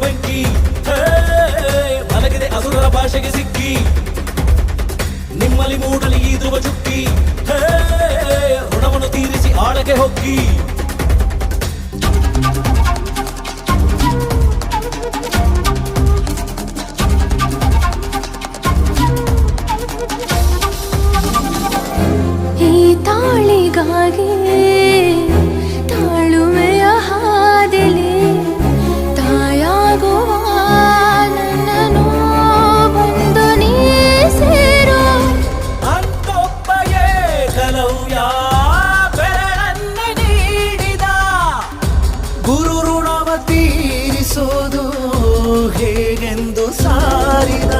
ಬೆಂಕಿ ಮಲಗಿದೆ ಅಸುರರ ಭಾಷೆಗೆ ಸಿಕ್ಕಿ ನಿಮ್ಮಲ್ಲಿ ಮೂಡಲಿ ಈ ಧ್ರುವ ಚುಕ್ಕಿ ಋಣವನ್ನು ತೀರಿಸಿ ಆಳಕ್ಕೆ ಹೊಕ್ಕಿ ತಾಳಿಗಾಗಿ ತಾಳುವೆಯ ಹಾದಿಲಿ ತಾಯಾಗುವ ನನ್ನನ್ನು ಬಂದು ನೀ ಸೇರೋ ಅಂತೊಬ್ಬ ಏಕಲವ್ಯ ಬೆರಳನ್ನ ನೀಡಿದ ಗುರು ಋಣವ ತೀರಿಸೋದು ಹೇಗೆಂದು ಸಾರಿದ